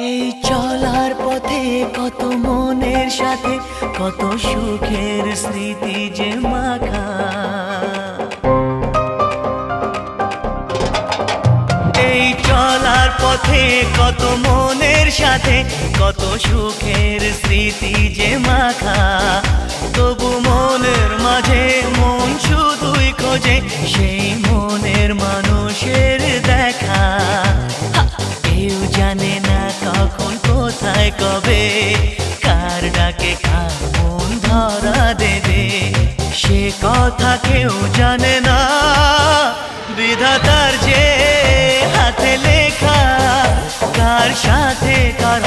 এই চলার পথে কত মনের সাথে কত সুখের স্মৃতি যে মাখা। এই চলার পথে কত মনের সাথে কত সুখের স্মৃতি যে মাখা। তবু মনের মাঝে মন শুধুই খোঁজে সেই মনের মানুষের দেখা। কেউ জানে না কখন কোথায় কবে কার ডাকে কার মন ধরা দেবে, সে কথা কেউ জানে না। বিধাতার যে হাতে লেখা কার সাথে কার